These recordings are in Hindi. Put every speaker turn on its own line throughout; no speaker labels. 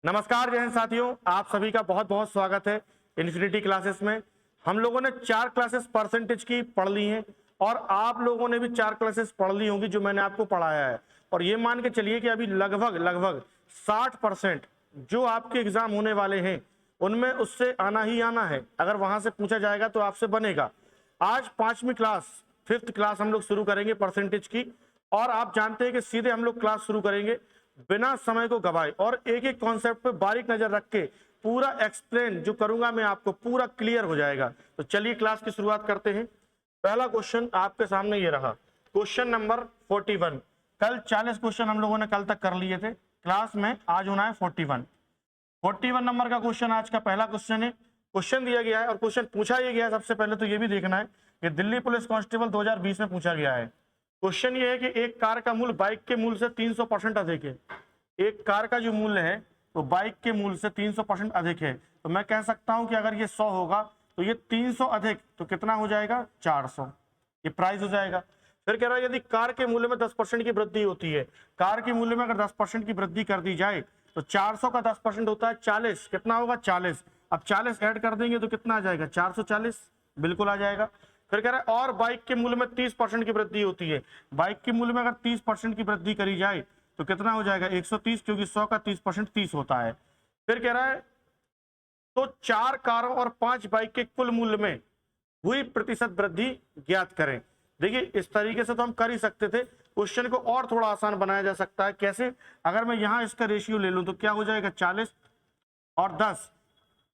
नमस्कार जय हिंद साथियों, आप सभी का बहुत बहुत स्वागत है इन्फिनिटी क्लासेस में। हम लोगों ने 4 क्लासेस परसेंटेज की पढ़ ली हैं और आप लोगों ने भी 4 क्लासेस पढ़ ली होंगी जो मैंने आपको पढ़ाया है। और ये मान के चलिए कि अभी लगभग 60% जो आपके एग्जाम होने वाले हैं उनमें उससे आना ही आना है। अगर वहां से पूछा जाएगा तो आपसे बनेगा। आज 5वीं क्लास 5th क्लास हम लोग शुरू करेंगे परसेंटेज की। और आप जानते हैं कि सीधे हम लोग क्लास शुरू करेंगे बिना समय को गवाए और एक एक कॉन्सेप्ट पे बारीक नजर रख के पूरा एक्सप्लेन जो करूंगा मैं आपको पूरा क्लियर हो जाएगा। तो चलिए क्लास की शुरुआत करते हैं। पहला क्वेश्चन आपके सामने ये रहा, क्वेश्चन नंबर 41। कल 40 क्वेश्चन हम लोगों ने कल तक कर लिए थे क्लास में, आज होना है 41 नंबर का क्वेश्चन। आज का पहला क्वेश्चन है। क्वेश्चन दिया गया है और क्वेश्चन पूछा ये गया है। सबसे पहले तो ये भी देखना है कि दिल्ली पुलिस कांस्टेबल 2020 में पूछा गया है। क्वेश्चन ये है कि एक कार का मूल्य बाइक के मूल्य से 300% अधिक है। एक कार का जो मूल्य है वो बाइक के मूल्य से 300% अधिक है। तो मैं कह सकता हूं कि अगर ये 100 होगा तो ये 300 अधिक तो कितना हो जाएगा, 400। ये प्राइस हो जाएगा। फिर कह रहा है यदि कार के मूल्य में 10% की वृद्धि होती है, कार के मूल्य में अगर 10% की वृद्धि कर दी जाए तो 400 का 10% होता है 40। कितना होगा, 40। अब 40 ऐड कर देंगे तो कितना आ जाएगा, 440 बिल्कुल आ जाएगा। फिर कह रहा है और बाइक के मूल्य में 30% की वृद्धि होती है। बाइक के मूल्य में अगर 30% की वृद्धि करी जाए तो कितना हो जाएगा, 130, क्योंकि 100 का 30% 30 होता है। फिर कह रहा है तो 4 कारों और 5 बाइक के कुल मूल्य में हुई प्रतिशत वृद्धि ज्ञात करें। देखिए इस तरीके से तो हम कर ही सकते थे। क्वेश्चन को और थोड़ा आसान बनाया जा सकता है। कैसे, अगर मैं यहां इसका रेशियो ले लूं तो क्या हो जाएगा, 40 और 10।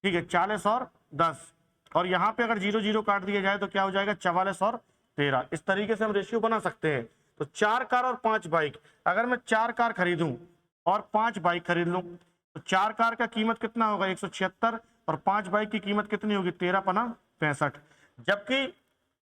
ठीक है, 40 और 10। और यहां पे अगर 0 0 काट दिया जाए तो क्या हो जाएगा, 44 और 13। इस तरीके से हम रेशियो बना सकते हैं। तो 4 कार और 5 बाइक, अगर मैं 4 कार खरीदूं और 5 बाइक खरीद लूं तो 4 कार का कीमत कितना होगा, 176, और 5 बाइक की कीमत कितनी होगी, 13 पना 65। जबकि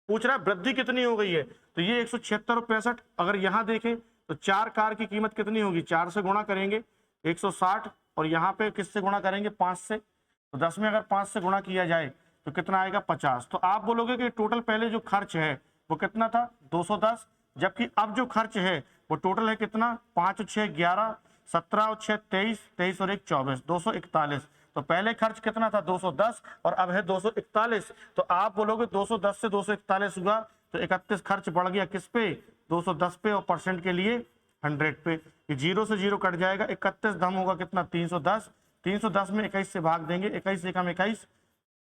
पूछ रहा है वृद्धि कितनी हो गई है, तो ये 176 और 65। अगर यहां देखें तो 4 कार की कीमत कितनी होगी, 4 से गुणा करेंगे 160, और यहाँ पे किससे गुणा करेंगे, 5 से। तो 10 में अगर 5 से गुणा किया जाए तो कितना आएगा, 50। तो आप बोलोगे कि टोटल पहले जो खर्च है वो कितना था, 210। जबकि अब जो खर्च है वो टोटल है कितना, 5 और 6 11, 17 और 6 23, 23 और 1 24, 241। तो पहले खर्च कितना था, 210, और अब है 241। तो आप बोलोगे 210 से 241 हुआ तो 31 खर्च बढ़ गया किस पे, 210 पे, और परसेंट के लिए 100 पे। ये 0 से 0 कट जाएगा, 31 धम होगा कितना, 310। 310 में 21 से भाग देंगे, 21 एकम 21,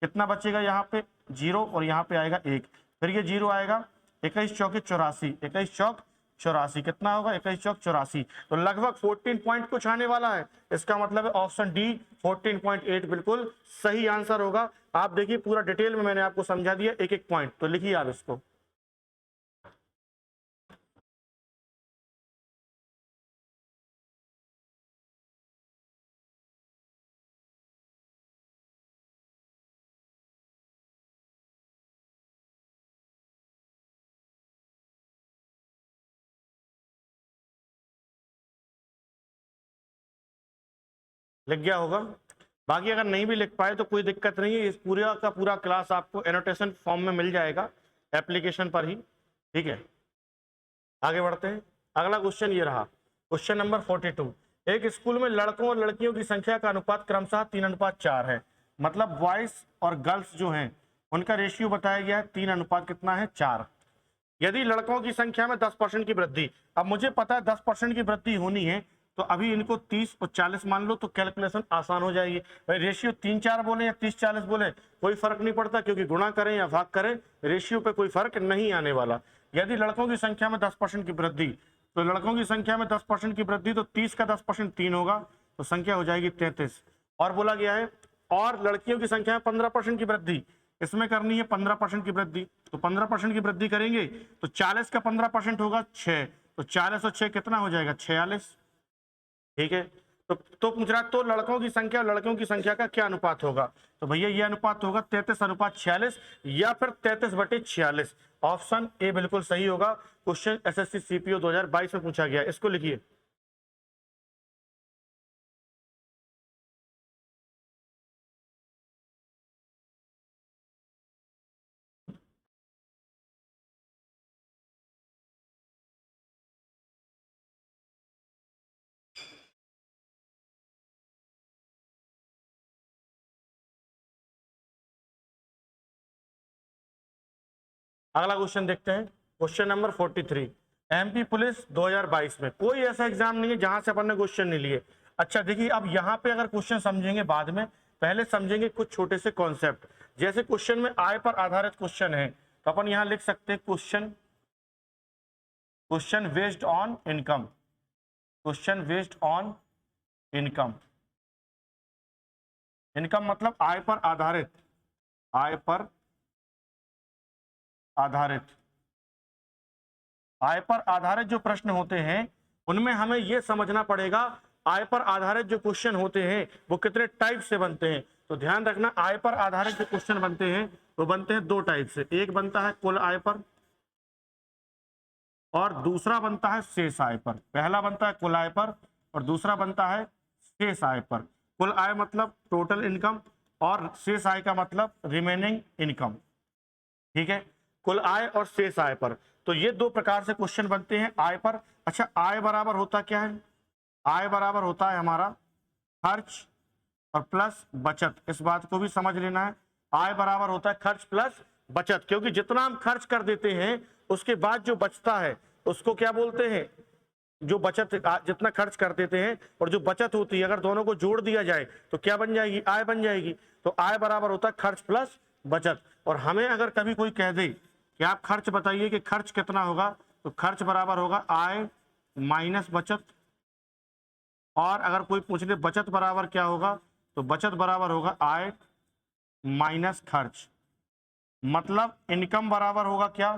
कितना बचेगा यहाँ पे, 0, और यहाँ पे आएगा 1। फिर ये 0 आएगा, 21 चौके 84, 21 चौक 84, कितना होगा, 21 चौक 84। तो लगभग 14 पॉइंट कुछ आने वाला है। इसका मतलब है ऑप्शन डी 14.8 बिल्कुल सही आंसर होगा। आप देखिए पूरा डिटेल में मैंने आपको समझा दिया एक एक पॉइंट, तो लिखिए आप इसको। लिख गया होगा। बाकी अगर नहीं भी लिख पाए तो कोई दिक्कत नहीं है, इस पूरा का पूरा क्लास आपको एनोटेशन फॉर्म में मिल जाएगा एप्लीकेशन पर ही। ठीक है, आगे बढ़ते हैं। अगला क्वेश्चन ये रहा, क्वेश्चन नंबर 42। एक स्कूल में लड़कों और लड़कियों की संख्या का अनुपात क्रमशः 3:4 है। मतलब बॉयज और गर्ल्स जो हैं उनका रेशियो बताया गया है 3 अनुपात कितना है, 4। यदि लड़कों की संख्या में 10% की वृद्धि, अब मुझे पता है 10% की वृद्धि होनी है, तो अभी इनको 30 और 40 मान लो तो कैलकुलेशन आसान हो जाएगी। भाई रेशियो 3-4 बोले या 30-40 बोले कोई फर्क नहीं पड़ता, क्योंकि गुणा करें या भाग करें रेशियो पे कोई फर्क नहीं आने वाला। यदि लड़कों की संख्या में 10% की वृद्धि, तो लड़कों की संख्या में 10% की वृद्धि, तो 30 का 10% 3 होगा, तो संख्या हो जाएगी 33। और बोला गया है और लड़कियों की संख्या में 15% की वृद्धि, इसमें करनी है 15% की वृद्धि। तो 15% की वृद्धि करेंगे तो 40 का 15% होगा 6, तो 40 और 6 कितना हो जाएगा, 46। ठीक है, तो पूछ रहा तो लड़कों की संख्या लड़कियों की संख्या का क्या अनुपात होगा, तो भैया ये अनुपात होगा 33:46 या फिर 33/46। ऑप्शन ए बिल्कुल सही होगा। क्वेश्चन एसएससी सीपीओ 2022 में पूछा गया, इसको लिखिए। अगला क्वेश्चन देखते हैं, क्वेश्चन नंबर 43। एमपी पुलिस 2022 में कोई ऐसा एग्जाम नहीं है जहां से अपन ने क्वेश्चन नहीं लिए। अच्छा देखिए, अब यहाँ पे अगर क्वेश्चन समझेंगे बाद में, पहले समझेंगे कुछ छोटे से कॉन्सेप्ट। जैसे क्वेश्चन में आय पर आधारित क्वेश्चन है तो अपन यहां लिख सकते हैं question based on income, question based on income. Income मतलब आय पर आधारित, आय पर आधारित, आय पर आधारित जो प्रश्न होते हैं उनमें हमें यह समझना पड़ेगा आय पर आधारित जो क्वेश्चन होते हैं वो कितने टाइप से बनते हैं। तो ध्यान रखना, आय पर आधारित जो क्वेश्चन बनते हैं वो बनते हैं दो टाइप से। एक बनता है कुल आय पर और दूसरा बनता है शेष आय पर। पहला बनता है कुल आय पर और दूसरा बनता है शेष आय पर। कुल आय मतलब टोटल इनकम और शेष आय का मतलब रिमेनिंग इनकम। ठीक है, कुल आय और शेष आय पर। तो ये दो प्रकार से क्वेश्चन बनते हैं आय पर। अच्छा, आय बराबर होता क्या है? आय बराबर होता है हमारा खर्च और प्लस बचत। इस बात को भी समझ लेना है, आय बराबर होता है खर्च प्लस बचत, क्योंकि जितना हम खर्च कर देते हैं उसके बाद जो बचता है उसको क्या बोलते हैं? जो बचत, जितना खर्च कर देते हैं और जो बचत होती है, अगर दोनों को जोड़ दिया जाए तो क्या बन जाएगी? आय बन जाएगी। तो आय बराबर होता है खर्च प्लस बचत। और हमें अगर कभी कोई कह दे कि आप खर्च बताइए कि खर्च कितना होगा, तो खर्च बराबर होगा आय माइनस बचत। और अगर कोई पूछ ले बचत बराबर क्या होगा, तो बचत बराबर होगा आय माइनस खर्च। मतलब इनकम बराबर होगा क्या?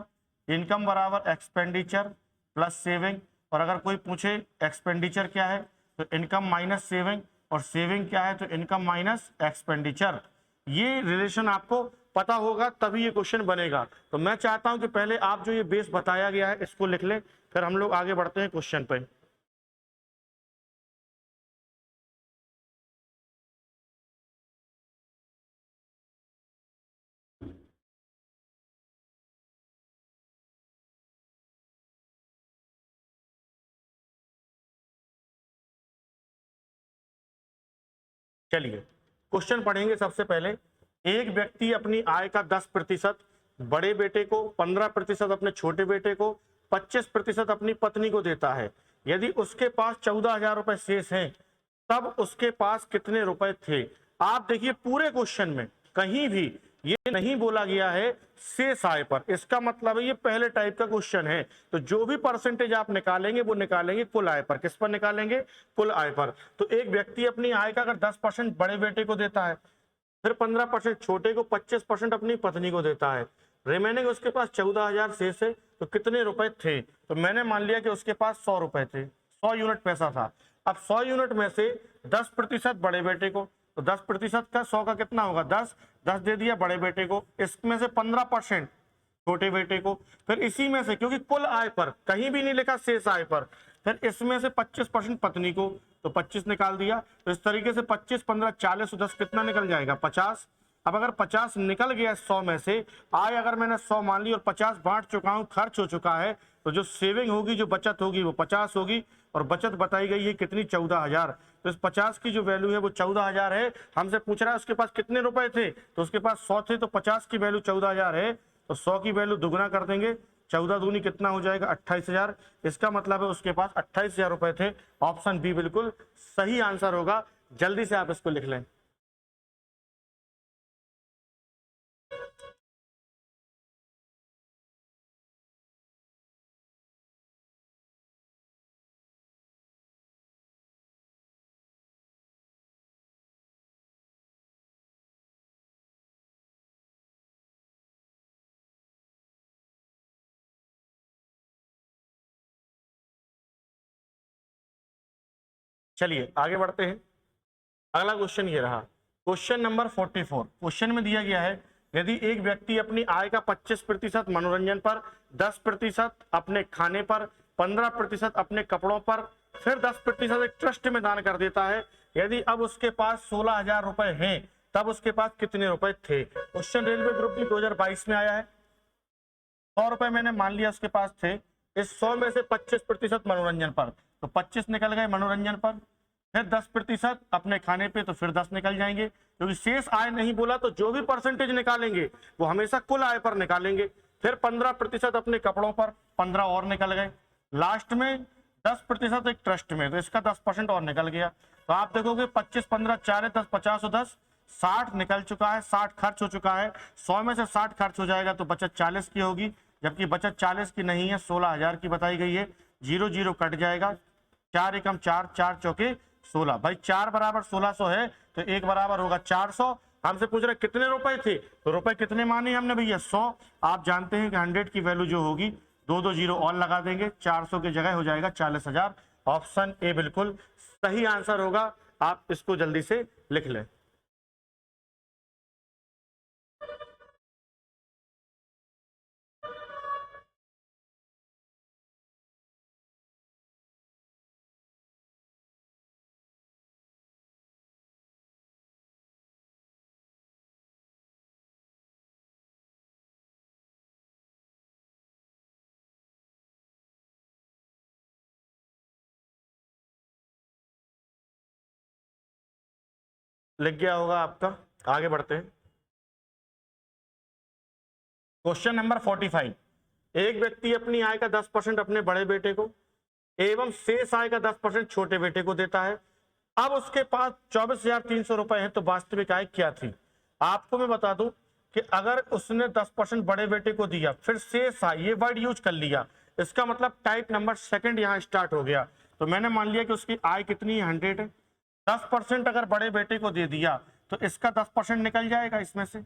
इनकम बराबर एक्सपेंडिचर प्लस सेविंग। और अगर कोई पूछे एक्सपेंडिचर क्या है, तो इनकम माइनस सेविंग, और सेविंग क्या है, तो इनकम माइनस एक्सपेंडिचर। ये रिलेशन आपको पता होगा तभी ये क्वेश्चन बनेगा। तो मैं चाहता हूं कि पहले आप जो ये बेस बताया गया है इसको लिख लें, फिर हम लोग आगे बढ़ते हैं क्वेश्चन पे। चलिए क्वेश्चन पढ़ेंगे। सबसे पहले, एक व्यक्ति अपनी आय का 10% बड़े बेटे को, 15% अपने छोटे बेटे को, 25% अपनी पत्नी को देता है। यदि उसके पास 14,000 रुपए शेष हैं तब उसके पास कितने रुपए थे? आप देखिए पूरे क्वेश्चन में कहीं भी ये नहीं बोला गया है शेष आय पर। इसका मतलब है ये पहले टाइप का क्वेश्चन है। तो जो भी परसेंटेज आप निकालेंगे वो निकालेंगे कुल आय पर। किस पर निकालेंगे? कुल आय पर। तो एक व्यक्ति अपनी आय का अगर 10% बड़े बेटे को देता है, फिर 15% छोटे को, 25% अपनी पत्नी को देता है, रिमेनिंग उसके पास 14,000 शेष है, तो कितने रुपए थे? तो मैंने मान लिया कि उसके पास 100 रुपए थे, 100 यूनिट पैसा था। अब 100 यूनिट में से 10% बड़े बेटे को, तो 10% का 100 का कितना होगा? 10 दे दिया बड़े बेटे को, इसमें से 15% छोटे बेटे को, फिर इसी में से, क्योंकि कुल आय पर कहीं भी नहीं लिखा शेष आय पर, फिर इसमें से 25% पत्नी को, तो 25 निकाल दिया। तो इस तरीके से 25, 15, 40 और 10 कितना निकल जाएगा? 50। अब अगर 50 निकल गया 100 में से, आय अगर मैंने 100 मान ली और 50 बांट चुका हूं, खर्च हो चुका है, तो जो सेविंग होगी, जो बचत होगी वो 50 होगी, और बचत बताई गई है कितनी? 14,000। तो इस 50 की जो वैल्यू है वो 14,000 है। हमसे पूछ रहा है उसके पास कितने रुपए थे, तो उसके पास 100 थे, तो 50 की वैल्यू 14,000 है, तो 100 की वैल्यू दुगुना कर देंगे, 14 दूनी कितना हो जाएगा? 28,000। इसका मतलब है उसके पास 28,000 रुपए थे। ऑप्शन बी बिल्कुल सही आंसर होगा। जल्दी से आप इसको लिख लें। चलिए आगे बढ़ते हैं। अगला क्वेश्चन ये रहा, क्वेश्चन नंबर 44। क्वेश्चन में दिया गया है, यदि एक व्यक्ति अपनी आय का 25% मनोरंजन पर, 10% अपने खाने पर, 15% अपने कपड़ों पर, फिर 10% एक ट्रस्ट में दान कर देता है, यदि अब उसके पास 16,000 रुपए हैं तब उसके पास कितने रुपए थे? क्वेश्चन रेलवे ग्रुप डी 2022 में आया है। 100 रुपए मैंने मान लिया उसके पास थे। इस 100 में से 25% मनोरंजन पर, तो 25 निकल गए मनोरंजन पर, फिर 10% अपने खाने पे, तो फिर 10 निकल जाएंगे, क्योंकि शेष आय नहीं बोला, तो जो भी परसेंटेज निकालेंगे वो हमेशा कुल आय पर निकालेंगे। फिर 15% अपने कपड़ों पर, 15 और निकल गए। लास्ट में 10% एक ट्रस्ट में, तो इसका 10% और निकल गया। तो आप देखोगे 25, 15, 4, 10, 50 और 10, 60 निकल चुका है, 60 खर्च हो चुका है। 100 में से 60 खर्च हो जाएगा तो बचत 40 की होगी, जबकि बचत 40 की नहीं है, 16,000 की बताई गई है। 0 0 कट जाएगा, 4 एकम 4, 4 चौके 16। भाई 4 बराबर 1600 है, तो 1 बराबर होगा 400। हमसे पूछ रहे कितने रुपए थे, तो रुपए कितने माने हमने भैया 100। आप जानते हैं कि 100 की वैल्यू जो होगी 2 2 0 और लगा देंगे, 400 की जगह हो जाएगा 40,000। ऑप्शन ए बिल्कुल सही आंसर होगा, आप इसको जल्दी से लिख लें। लिख गया होगा आपका, आगे बढ़ते हैं। Question number 45। एक व्यक्ति अपनी आय का 10% अपने बड़े बेटे को एवं शेष आय का 10% छोटे बेटे को देता है। अब उसके पास 24,300 रुपए हैं, तो वास्तविक आय क्या थी? आपको मैं बता दूं कि अगर उसने 10% बड़े बेटे को दिया, फिर शेष आय, ये वर्ड यूज कर लिया, इसका मतलब टाइप नंबर सेकंड यहां स्टार्ट हो गया। तो मैंने मान लिया कि उसकी आय कितनी है, 100 है। 10% अगर बड़े बेटे को दे दिया तो इसका 10% निकल जाएगा। इसमें से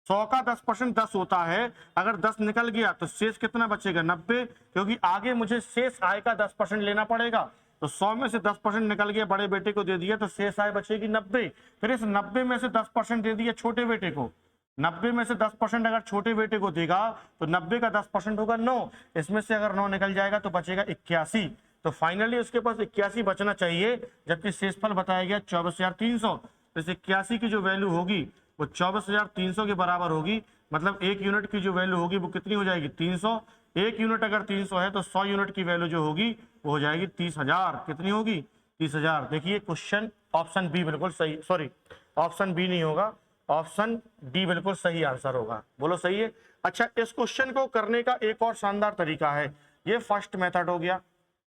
100 का 10% 10 होता है, अगर 10 निकल गया तो शेष कितना बचेगा, 90, क्योंकि आगे मुझे शेष आय का 10% लेना पड़ेगा। तो 100 में से 10% निकल गया, बड़े बेटे को दे दिया, तो शेष आय बचेगी 90। फिर इस 90 में से 10% दे दिया छोटे बेटे को, 90 में से 10% अगर छोटे बेटे को देगा तो 90 का 10% होगा 9। इसमें से अगर 9 निकल जाएगा तो बचेगा 81। तो फाइनली उसके पास 81 बचना चाहिए, जबकि शेषफल बताया गया 24,300। तो इस 81 की जो वैल्यू होगी वो 24,300 के बराबर होगी। मतलब 1 यूनिट की जो वैल्यू होगी वो कितनी हो जाएगी, 300। 1 यूनिट अगर 300 है तो 100 यूनिट की वैल्यू जो होगी वो हो जाएगी 30,000। कितनी होगी, 30,000। देखिए क्वेश्चन ऑप्शन बी बिल्कुल सही, सॉरी ऑप्शन बी नहीं होगा, ऑप्शन डी बिल्कुल सही आंसर होगा। बोलो सही है। अच्छा, इस क्वेश्चन को करने का एक और शानदार तरीका है। ये फर्स्ट मेथड हो गया,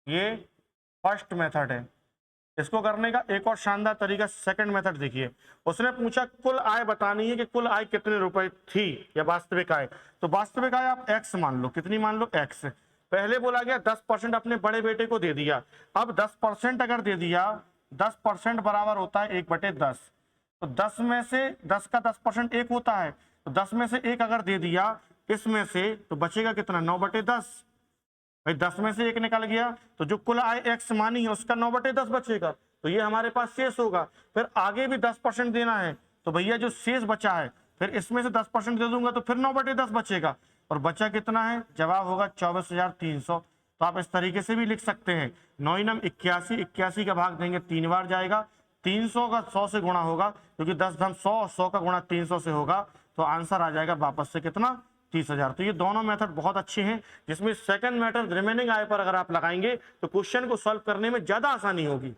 ये फर्स्ट मेथड है। इसको करने का एक और शानदार तरीका सेकंड मेथड देखिए। उसने पूछा कुल आय बतानी है कि कुल आय कितने रुपए थी या वास्तविक आय। तो वास्तविक आय आप एक्स मान लो, कितनी मान लो, एक्स। पहले बोला गया 10% अपने बड़े बेटे को दे दिया। अब 10% अगर दे दिया, 10% बराबर होता है 1/10। तो 10 में से 10 का 10% 1 होता है, तो 10 में से 1 अगर दे दिया इसमें से, तो बचेगा कितना, 9/10। भाई 10 में से 1 निकल गया, तो जो कुल आय x मानी है उसका 9/10 बचेगा, तो ये हमारे पास शेष होगा। फिर आगे भी 10% देना है, तो भैया जो शेष बचा है, फिर इसमें से 10% दे दूंगा तो फिर 9/10 बचेगा, और बचा कितना है, जवाब होगा 24,300। तो आप इस तरीके से भी लिख सकते हैं, 9 9 81, 81 का भाग देंगे 3 बार जाएगा, 300 का 100 से गुणा होगा, क्योंकि 10 धन 100, 100 का गुणा 300 से होगा, तो आंसर आ जाएगा वापस से कितना, 30,000। तो ये दोनों मेथड बहुत अच्छे हैं, जिसमें सेकंड मेथड रिमेनिंग आय पर अगर आप लगाएंगे तो क्वेश्चन को सॉल्व करने में ज्यादा आसानी होगी।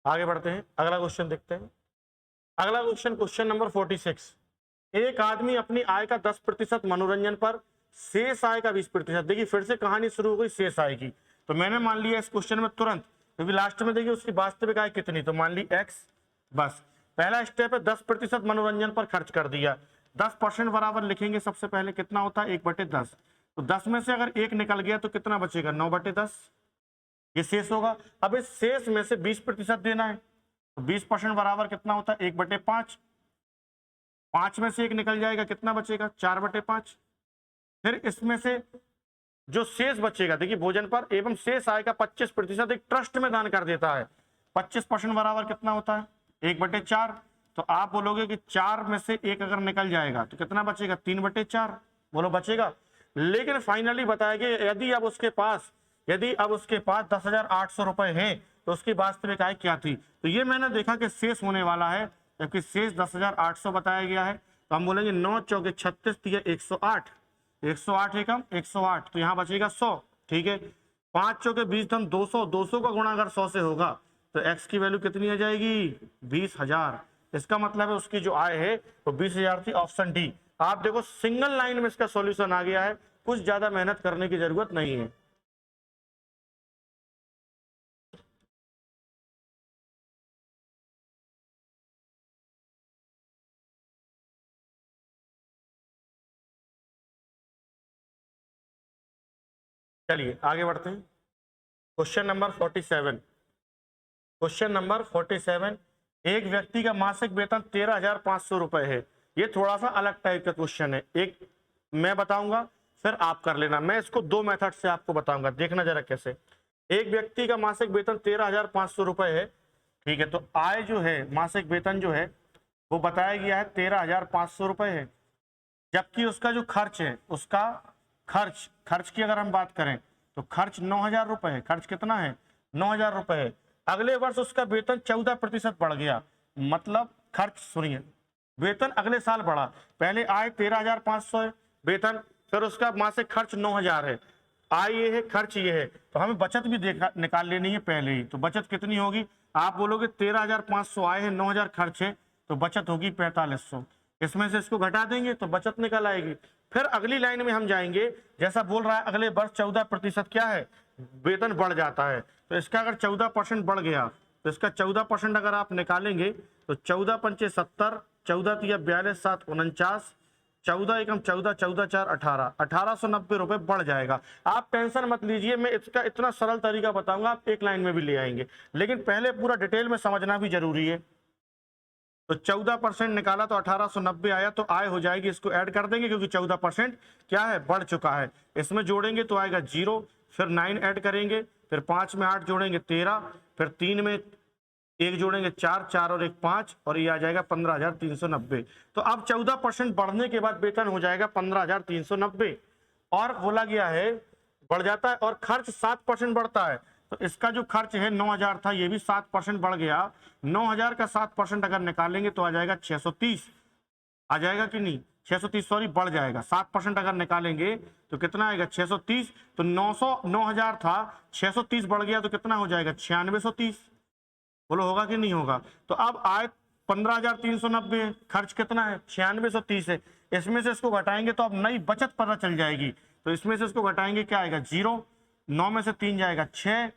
आगे बढ़ते हैं, अगला क्वेश्चन देखते हैं। अगला क्वेश्चन, क्वेश्चन नंबर 46। एक आदमी अपनी आय का 10% मनोरंजन पर, शेष आय का 20%। देखिए फिर से कहानी शुरू हो गई शेष आय की। तो मैंने मान लिया इस क्वेश्चन में तुरंत, क्योंकि लास्ट में देखिए उसकी वास्तविक आय कितनी, तो मान ली एक्स। बस पहला स्टेप है 10% मनोरंजन पर खर्च कर दिया। 10% बराबर लिखेंगे, सबसे पहले कितना होता है, 1/10। तो 10 में से अगर 1 निकल गया तो कितना बचेगा, 9/10, ये शेष होगा। अब इस शेष में से 20% देना है, तो 20% बराबर कितना होता है, 1/5। 5 में से 1 निकल जाएगा, कितना बचेगा, 4/5। फिर इसमें से जो शेष बचेगा, देखिए भोजन पर एवं शेष आय का 25% एक ट्रस्ट में दान कर देता है। 25% बराबर कितना होता है, 1/4। तो आप बोलोगे कि 4 में से 1 अगर निकल जाएगा तो कितना बचेगा, 3/4। बोलो बचेगा। लेकिन फाइनली बताया कि यदि अब उसके पास 10,800 रुपए हैं तो उसकी वास्तविक आय क्या थी। तो ये मैंने देखा कि शेष होने वाला है जबकि शेष 10,800 बताया गया है। तो हम बोलेंगे 9 चौके 36 तो ये 108, 108 एकम 108, तो यहाँ बचेगा 100। ठीक है, 5 चौके 20 धन 200, 200 का गुणा अगर 100 से होगा तो x की वैल्यू कितनी आ जाएगी? 20,000। इसका मतलब है उसकी जो आय है वो 20,000 थी, ऑप्शन डी। आप देखो सिंगल लाइन में इसका सॉल्यूशन आ गया है, कुछ ज्यादा मेहनत करने की जरूरत नहीं है। चलिए आगे बढ़ते हैं। Question number 47। क्वेश्चन नंबर 47, एक व्यक्ति का मासिक वेतन 13,500 रुपए है। ये थोड़ा सा अलग टाइप का क्वेश्चन है, एक मैं बताऊंगा फिर आप कर लेना। मैं इसको दो मेथड से आपको बताऊंगा, देखना जरा कैसे। एक व्यक्ति का मासिक वेतन 13,500 रुपए है। ठीक है, तो आय जो है, मासिक वेतन जो है वो बताया गया है 13,500 रुपए है। जबकि उसका जो खर्च है, उसका खर्च की अगर हम बात करें तो खर्च 9,000 रुपए है। खर्च कितना है? 9,000 रुपए है। अगले वर्ष उसका वेतन 14% बढ़ गया, मतलब खर्च, सुनिए, वेतन अगले साल बढ़ा। पहले आय 13,500 है वेतन, फिर उसका मासिक खर्च 9,000 है। आय ये है, खर्च ये है, तो हमें बचत भी निकाल लेनी है पहले ही। तो बचत कितनी होगी? आप बोलोगे 13,500 आय है, 9,000 खर्च है, तो बचत होगी 4,500। इसमें से इसको घटा देंगे तो बचत निकल आएगी। फिर अगली लाइन में हम जाएंगे, जैसा बोल रहा है अगले वर्ष 14% क्या है? वेतन बढ़ जाता है। तो इसका अगर 14% बढ़ गया तो इसका 14% अगर आप निकालेंगे तो 14 पंचे 70, 14 तिया 42, 7 49, 14 एकम 14, 14 4 18, 1,890 रुपए बढ़ जाएगा। आप टेंशन मत लीजिए, मैं इसका इतना सरल तरीका बताऊंगा, आप एक लाइन में भी ले आएंगे, लेकिन पहले पूरा डिटेल में समझना भी जरूरी है। तो 14% निकाला तो 1,890 आया, तो आय हो जाएगी, इसको ऐड कर देंगे क्योंकि 14% क्या है? बढ़ चुका है। इसमें जोड़ेंगे तो आएगा 0, फिर 9 ऐड करेंगे, फिर 5 में 8 जोड़ेंगे 13, फिर 3 में 1 जोड़ेंगे 4, 4 और 1 5, और ये आ जाएगा 15,390। तो अब 14% बढ़ने के बाद वेतन हो जाएगा 15,390। और बोला गया है बढ़ जाता है, और खर्च 7% बढ़ता है। तो इसका जो खर्च है 9,000 था, ये भी 7% बढ़ गया। 9,000 का 7% अगर निकालेंगे तो आ जाएगा 630। आ जाएगा कि नहीं? 630, सॉरी, बढ़ जाएगा। 7% अगर निकालेंगे तो कितना आएगा? 630। तो 9,000 था, 630 बढ़ गया तो कितना हो जाएगा? 9630। बोलो होगा कि नहीं होगा? तो अब आय 15,390 है, खर्च कितना है? 9630 है। इसमें से इसको घटाएंगे तो अब नई बचत पता चल जाएगी। तो इसमें से इसको घटाएंगे, क्या आएगा? 0, 9 में से 3 जाएगा 6,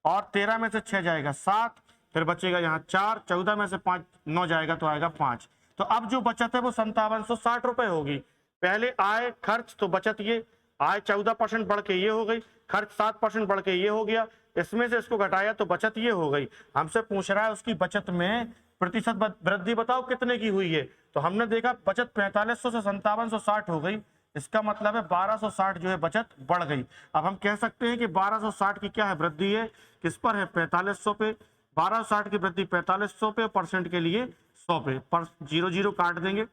और 13 में से 6 जाएगा 7, फिर बचेगा यहाँ 4, 14 में से 5 9 जाएगा तो आएगा 5। तो अब जो बचत है वो 5760 रुपए होगी। पहले आय, खर्च, तो बचत ये आय 14% बढ़ के ये हो गई, खर्च 7% बढ़ के ये हो गया, इसमें से इसको घटाया तो बचत ये हो गई। हमसे पूछ रहा है उसकी बचत में प्रतिशत वृद्धि बताओ कितने की हुई है। तो हमने देखा बचत 4500 से 5760 हो गई, इसका मतलब है 1260 जो है बचत बढ़ गई। अब हम कह सकते हैं कि 1260 की क्या है? वृद्धि है। किस पर है? 4500 पे। 1260 की वृद्धि 4500 पे, परसेंट के लिए 100 पे, पर 0 0 काट देंगे।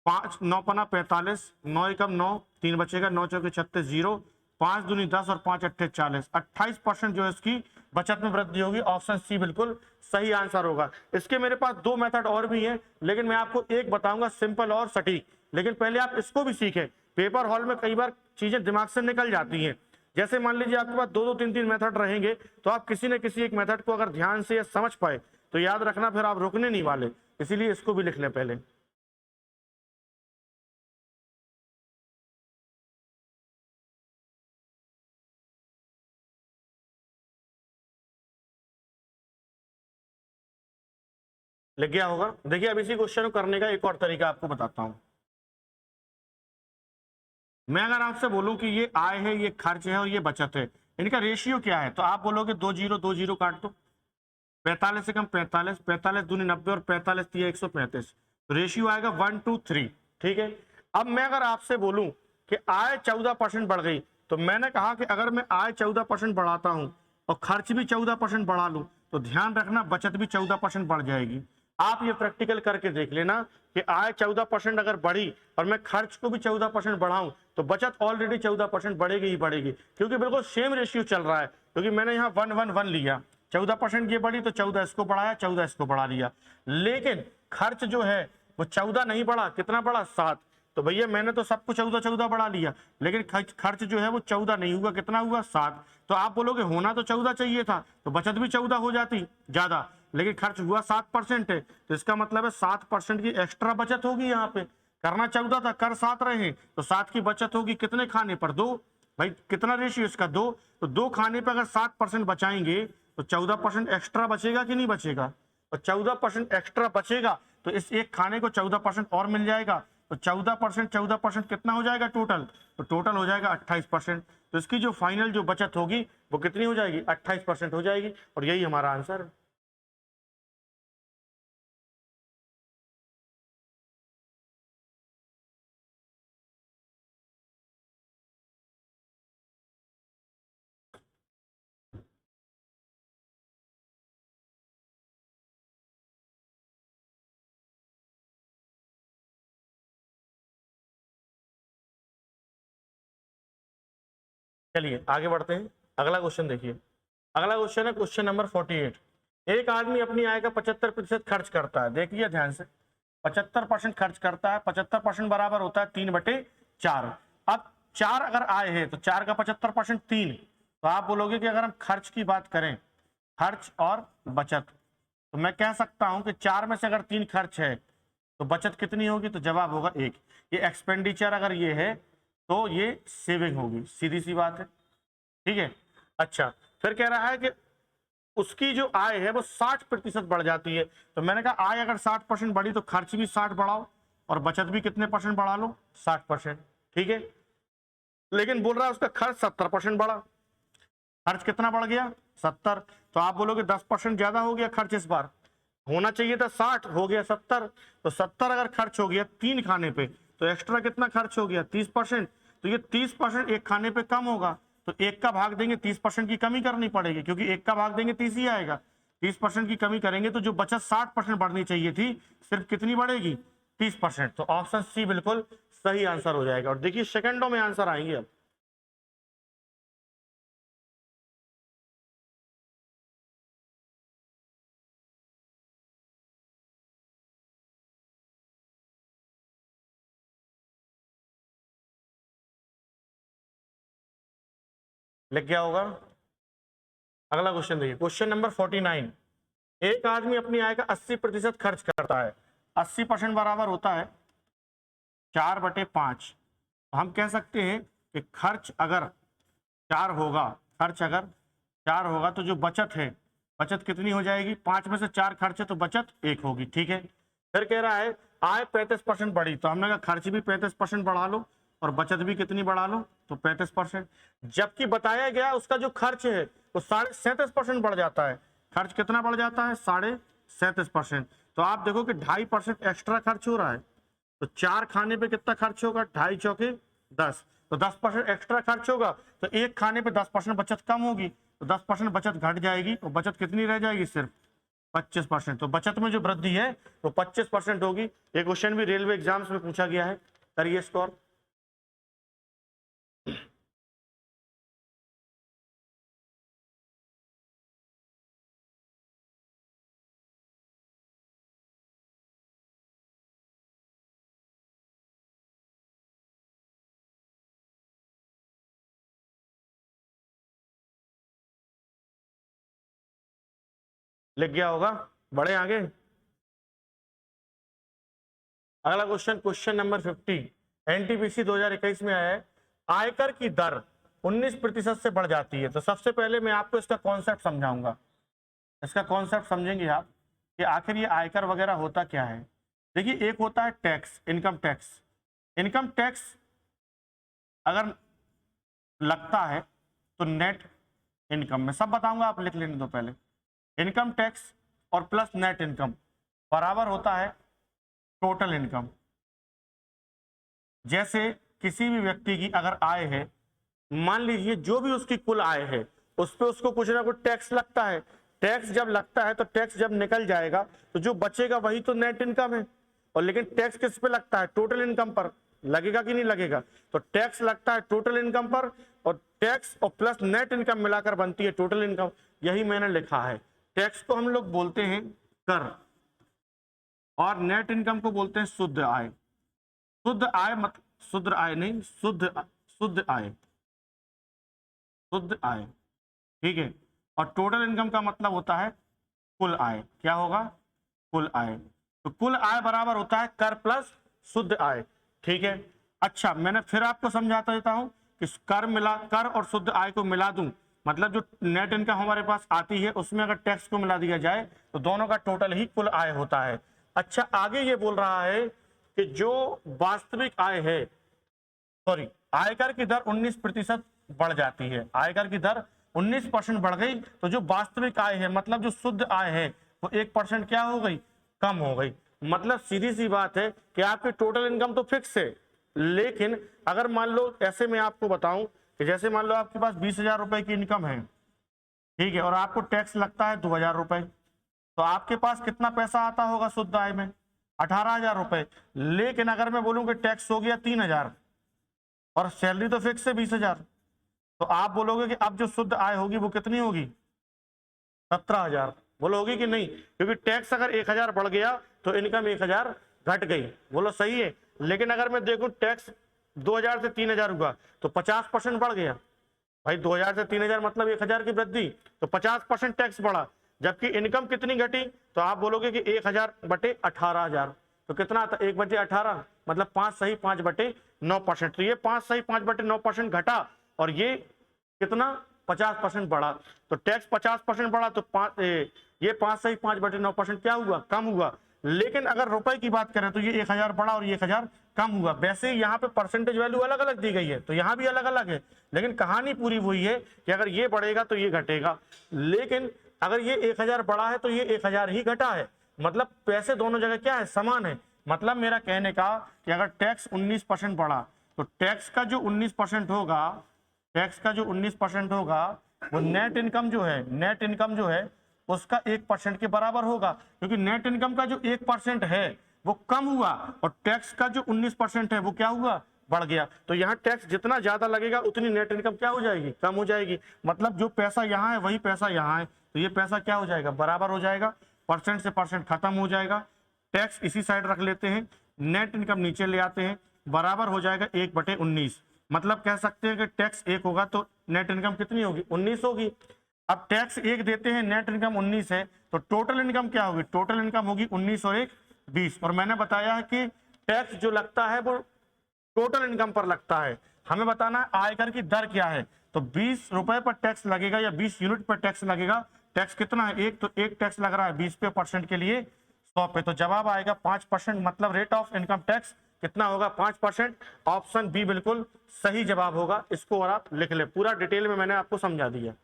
5 9 पना 45, 9 एकम 9, 3 बचेगा, 9 चौके 36, 0, 5 दूनी 10 और 5 अट्ठे 40, 28% जो है इसकी बचत में वृद्धि होगी। ऑप्शन सी बिल्कुल सही आंसर होगा। इसके मेरे पास दो मेथड और भी हैं, लेकिन मैं आपको एक बताऊंगा सिंपल और सटीक। लेकिन पहले आप इसको भी सीखें, पेपर हॉल में कई बार चीजें दिमाग से निकल जाती हैं। जैसे मान लीजिए आपके पास 2 3 मेथड रहेंगे, तो आप किसी न किसी एक मेथड को अगर ध्यान से समझ पाए तो याद रखना, फिर आप रुकने नहीं वाले। इसीलिए इसको भी लिख लें पहले। लिख गया होगा। देखिए अब इसी क्वेश्चन को करने का एक और तरीका आपको बताता हूं। मैं अगर आपसे बोलूं कि ये आय है, ये खर्च है और ये बचत है, इनका रेशियो क्या है, तो आप बोलोगे 2 0 2 0 काट दो। 45 से कम 45, 45 दूनी 90 और 45 तिया 135, तो रेशियो आएगा 1 2 3। ठीक है, अब मैं अगर आपसे बोलूं कि आय 14% बढ़ गई, तो मैंने कहा कि अगर मैं आय 14% बढ़ाता हूं और खर्च भी 14% बढ़ा लूं, तो ध्यान रखना बचत भी 14% बढ़ जाएगी। आप ये प्रैक्टिकल करके देख लेना कि आय 14% अगर बढ़ी और मैं खर्च को भी 14% बढ़ाऊं, तो बचत ऑलरेडी 14% बढ़ेगी ही बढ़ेगी, क्योंकि बिल्कुल सेम रेशियो चल रहा है। क्योंकि मैंने यहाँ 1 1 1 लिया, 14% ये बढ़ी तो 14 इसको बढ़ाया, 14 इसको बढ़ा लिया। लेकिन खर्च जो है वो 14 नहीं बढ़ा, कितना बढ़ा 7। तो भैया मैंने तो सबको 14 बढ़ा लिया, लेकिन खर्च जो है वो 14 नहीं हुआ, कितना हुआ 7। तो आप बोलोगे होना तो 14 चाहिए था, तो बचत भी 14 हो जाती ज्यादा, लेकिन खर्च हुआ 7% है, तो इसका मतलब है 7% की एक्स्ट्रा बचत होगी। यहाँ पे करना 14 था, कर 7 रहे, तो 7 की बचत होगी कितने खाने पर 2। भाई कितना रेशियो इसका 2, तो 2 खाने पर अगर 7% बचाएंगे तो 14% एक्स्ट्रा बचेगा कि नहीं बचेगा। और 14% एक्स्ट्रा बचेगा तो इस एक खाने को 14% और मिल जाएगा, तो 14% कितना हो जाएगा टोटल, तो टोटल हो जाएगा 28%। तो इसकी जो फाइनल जो बचत होगी वो कितनी हो जाएगी, 28% हो जाएगी, और यही हमारा आंसर है। चलिए आगे बढ़ते हैं, अगला क्वेश्चन देखिए। अगला क्वेश्चन है क्वेश्चन नंबर 48। एक आदमी अपनी आय का 75% खर्च करता है, देखिए ध्यान से, 75% खर्च करता है, 75% बराबर होता है 3/4। अब 4 अगर आय है तो 4 का 75% 3। तो आप बोलोगे कि अगर हम खर्च की बात करें, खर्च और बचत, तो मैं कह सकता हूं कि 4 में से अगर 3 खर्च है तो बचत कितनी होगी, तो जवाब होगा 1। ये एक्सपेंडिचर अगर ये है तो ये सेविंग होगी, सीधी सी बात है, ठीक है। अच्छा, फिर कह रहा है कि उसकी जो आय है वो 60% बढ़ जाती है। तो मैंने कहा आय अगर 60% बढ़ी तो खर्च भी 60 बढ़ाओ और बचत भी कितने परसेंट बढ़ा लो, 60%, ठीक है। लेकिन बोल रहा है उसका खर्च 70% बढ़ा, खर्च कितना बढ़ गया 70। तो आप बोलोगे 10% ज्यादा हो गया खर्च, इस बार होना चाहिए था 60, हो गया 70। तो 70 अगर खर्च हो गया 3 खाने पे, तो एक्स्ट्रा कितना खर्च हो गया 30%। तो ये 30% एक खाने पे कम होगा, तो 1 का भाग देंगे, 30% की कमी करनी पड़ेगी, क्योंकि 1 का भाग देंगे 30 ही आएगा। 30% की कमी करेंगे तो जो बचत 60% बढ़नी चाहिए थी, सिर्फ कितनी बढ़ेगी 30%। तो ऑप्शन सी बिल्कुल सही आंसर हो जाएगा। और देखिए सेकंडों में आंसर आएंगे अब। लिख गया होगा। अगला क्वेश्चन देखिए, क्वेश्चन नंबर 49। एक आदमी अपनी आय का 80% खर्च करता है, 80% बराबर होता है 4/5। तो हम कह सकते हैं कि खर्च अगर 4 होगा, खर्च अगर 4 होगा तो जो बचत है, बचत कितनी हो जाएगी, 5 में से 4 खर्च है तो बचत 1 होगी, ठीक है। फिर कह रहा है आय 35% बढ़ी, तो हमने कहा खर्च भी 35% बढ़ा लो और बचत भी कितनी बढ़ा लो, तो 35%। जबकि बताया गया उसका जो खर्च है वो 37.5% बढ़ जाता है। खर्च कितना बढ़ जाता है, 37.5%। तो आप देखो कि 2.5% एक्स्ट्रा खर्च हो रहा है। तो 4 खाने पे कितना खर्च होगा, 2.5 चौके 10, तो 10% एक्स्ट्रा खर्च होगा, तो 1 खाने पे 10% बचत कम होगी, तो 10% बचत घट जाएगी, तो बचत कितनी रह जाएगी, सिर्फ 25%। तो बचत में जो वृद्धि है वो 25% होगी। ये क्वेश्चन भी रेलवे एग्जाम्स में पूछा गया है, करिए स्कोर। लिख गया होगा, बढ़े आगे। अगला क्वेश्चन, क्वेश्चन नंबर 50। एनटीपीसी 2021 में आया है, आयकर की दर 19% से बढ़ जाती है। तो सबसे पहले मैं आपको इसका कॉन्सेप्ट समझाऊंगा। इसका कॉन्सेप्ट समझेंगे आप कि आखिर ये आयकर वगैरह होता क्या है। देखिए, एक होता है tax, income tax. Income tax अगर लगता है तो नेट इनकम, में सब बताऊंगा, आप लिख लेने दो पहले। इनकम टैक्स और प्लस नेट इनकम बराबर होता है टोटल इनकम। जैसे किसी भी व्यक्ति की अगर आय है, मान लीजिए जो भी उसकी कुल आय है उस पर उसको कुछ ना कुछ टैक्स लगता है। टैक्स जब लगता है तो टैक्स जब निकल जाएगा तो जो बचेगा वही तो नेट इनकम है। और लेकिन टैक्स किस पे लगता है, टोटल इनकम पर लगेगा कि नहीं लगेगा। तो टैक्स लगता है टोटल इनकम पर, और टैक्स और प्लस नेट इनकम मिलाकर बनती है टोटल इनकम। यही मैंने लिखा है। टैक्स को हम लोग बोलते हैं कर, और नेट इनकम को बोलते हैं शुद्ध आय। शुद्ध आय मतलब शुद्ध आय नहीं, शुद्ध शुद्ध आय, शुद्ध आय, ठीक है। और टोटल इनकम का मतलब होता है कुल आय। क्या होगा? कुल आय। तो कुल आय बराबर होता है कर प्लस शुद्ध आय, ठीक है। अच्छा, मैंने फिर आपको समझाता देता हूं कि कर और शुद्ध आय को मिला दूं, मतलब जो नेट इनकम हमारे पास आती है उसमें अगर टैक्स को मिला दिया जाए तो दोनों का टोटल ही कुल आय होता है। अच्छा, आगे ये बोल रहा है कि जो वास्तविक आय है, सॉरी, आयकर की दर 19% बढ़ जाती है। आयकर की दर 19% बढ़ गई तो जो वास्तविक आय है, मतलब जो शुद्ध आय है, वो 1% क्या हो गई? कम हो गई। मतलब सीधी सी बात है कि आपकी टोटल इनकम तो फिक्स है, लेकिन अगर मान लो ऐसे मैं आपको बताऊं कि जैसे मान लो आपके पास 20,000 रुपए की इनकम है, ठीक है, और आपको टैक्स लगता है 2,000 रुपए, तो आपके पास कितना पैसा आता होगा शुद्ध आय में? 18,000 रुपए। लेकिन अगर मैं बोलूं कि टैक्स हो गया 3,000 और सैलरी तो फिक्स है 20,000, तो आप बोलोगे कि अब जो शुद्ध आय होगी वो कितनी होगी? 17,000। बोलोगे कि नहीं? क्योंकि टैक्स अगर 1,000 बढ़ गया तो इनकम 1,000 घट गई। बोलो सही है। लेकिन अगर मैं देखूं टैक्स 2,000 से 3,000 हुआ तो 50% बढ़ गया। भाई 2,000 से 3,000 मतलब 1,000 की वृद्धि, तो 50% टैक्स बढ़ा। जबकि इनकम कितनी घटी? तो आप बोलोगे कि 1,000 बटे 18,000, तो कितना आता? 1 बटे 18, मतलब 5 सही 5 बटे 9%। तो ये 5 सही 5 बटे 9% घटा और ये कितना? 50% बढ़ा। तो टैक्स 50% बढ़ा तो ये 5 सही 5 बटे 9% क्या हुआ? कम हुआ। लेकिन अगर रुपए की बात करें तो ये 1,000 बढ़ा और ये 1,000 कम हुआ। वैसे ही यहाँ पे परसेंटेज वैल्यू अलग अलग दी गई है, तो यहाँ भी अलग अलग है, लेकिन कहानी पूरी वही है कि अगर ये बढ़ेगा तो ये घटेगा। लेकिन अगर ये 1,000 बढ़ा है तो ये 1,000 ही घटा है, मतलब पैसे दोनों जगह क्या है? समान है। मतलब मेरा कहने का कि अगर टैक्स 19% बढ़ा तो टैक्स का जो 19% होगा, टैक्स का जो 19% होगा वो नेट इनकम जो है, नेट इनकम जो है उसका 1% के बराबर होगा, क्योंकि नेट इनकम का जो 1% है वो कम हुआ और टैक्स का जो 19% है वो क्या हुआ? बढ़ गया। तो यहाँ टैक्स जितना ज्यादा लगेगा उतनी नेट इनकम क्या हो जाएगी? कम हो जाएगी। मतलब जो पैसा यहाँ है वही पैसा यहाँ है, तो ये पैसा क्या हो जाएगा? बराबर हो जाएगा। परसेंट से परसेंट खत्म हो जाएगा। टैक्स इसी साइड रख लेते हैं, नेट इनकम नीचे ले आते हैं, बराबर हो जाएगा 1/19। मतलब कह सकते हैं कि टैक्स 1 होगा तो नेट इनकम कितनी होगी? 19 होगी। अब टैक्स 1 देते हैं, नेट इनकम 19 है, तो टोटल इनकम क्या होगी? टोटल इनकम होगी 19 और 1 20। और मैंने बताया है कि टैक्स जो लगता है वो टोटल इनकम पर लगता है। हमें बताना है आयकर की दर क्या है। तो 20 रुपए पर टैक्स लगेगा या 20 यूनिट पर टैक्स लगेगा। टैक्स कितना है? 1, तो 1 टैक्स लग रहा है 20 पे, परसेंट के लिए 100 पे, तो जवाब आएगा 5%। मतलब रेट ऑफ इनकम टैक्स कितना होगा? 5%। ऑप्शन बी बिल्कुल सही जवाब होगा। इसको और आप लिख ले, पूरा डिटेल में मैंने आपको समझा दिया।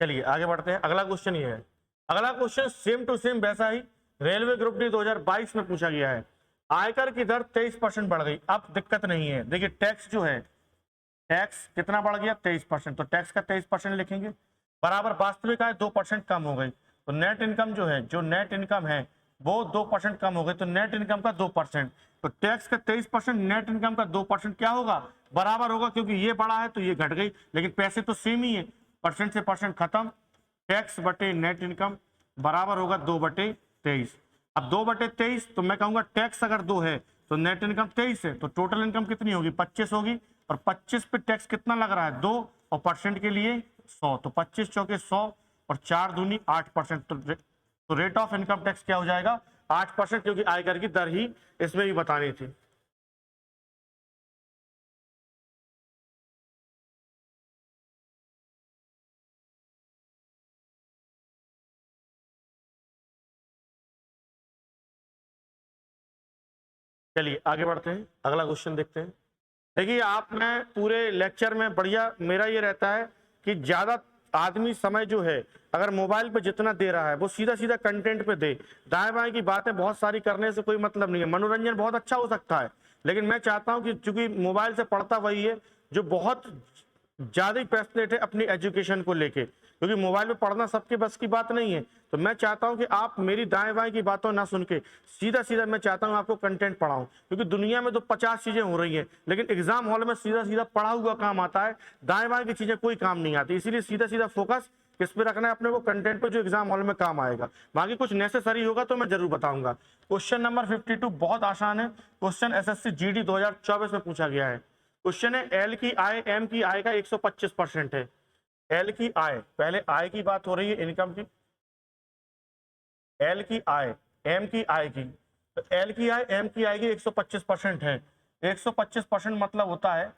चलिए आगे बढ़ते हैं। अगला क्वेश्चन ये है, अगला क्वेश्चन सेम टू सेम वैसा ही रेलवे ग्रुप डी 2022 में पूछा गया है। आयकर की दर 23% बढ़ गई। अब दिक्कत नहीं है, देखिए टैक्स जो है, टैक्स कितना बढ़ गया? 23%। तो टैक्स का 23% लिखेंगे, बराबर वास्तविक आय 2% कम हो गई। तो नेट इनकम जो है, जो नेट इनकम है वो 2% कम हो गई, तो नेट इनकम का 2%। तो टैक्स का 23%, नेट इनकम का 2% क्या होगा? बराबर होगा, क्योंकि ये बढ़ा है तो ये घट गई, लेकिन पैसे तो सेम ही है। परसेंट से परसेंट खत्म। टैक्स बटे नेट इनकम बराबर होगा 2/23। अब 2/23, तो मैं कहूंगा टैक्स अगर 2 है तो नेट इनकम 23 है, तो टोटल इनकम कितनी होगी? 25 होगी। और 25 पे टैक्स कितना लग रहा है? 2, और परसेंट के लिए 100, तो 25 चौके 100 और 4 दूनी 8%। तो रेट ऑफ इनकम टैक्स क्या हो जाएगा? 8%, क्योंकि आयकर की दर ही इसमें भी बतानी थी। चलिए आगे बढ़ते हैं, अगला क्वेश्चन देखते हैं। देखिए आप, मैं पूरे लेक्चर में बढ़िया मेरा ये रहता है कि ज्यादा आदमी समय जो है अगर मोबाइल पे जितना दे रहा है वो सीधा सीधा कंटेंट पे दे। दाएं बाएं की बातें बहुत सारी करने से कोई मतलब नहीं है। मनोरंजन बहुत अच्छा हो सकता है, लेकिन मैं चाहता हूं कि चूंकि मोबाइल से पढ़ता वही है जो बहुत ज्यादा ही पैशनेट है अपनी एजुकेशन को लेके, क्योंकि मोबाइल पे पढ़ना सबके बस की बात नहीं है। तो मैं चाहता हूं कि आप मेरी दाएं बाएं की बातों ना सुन के सीधा सीधा मैं चाहता हूं आपको कंटेंट पढ़ाऊं, क्योंकि दुनिया में तो 50 चीजें हो रही हैं, लेकिन एग्जाम हॉल में सीधा सीधा पढ़ा हुआ काम आता है, दाएं बाएं की चीजें कोई काम नहीं आती। इसीलिए सीधा सीधा फोकस किस पे रखना है अपने को, कंटेंट पे, जो एग्जाम हॉल में काम आएगा। बाकी कुछ नेसेसरी होगा तो मैं जरूर बताऊंगा। क्वेश्चन नंबर 52 बहुत आसान है, क्वेश्चन एसएससी जीडी 2024 में पूछा गया है। क्वेश्चन है एल की आय एम की आय का 125% है। एल की आय, पहले आय की बात हो रही है इनकम की, एल की आय एम की आय की, तो एल की आय एम की आय की 125% है। 125% मतलब होता है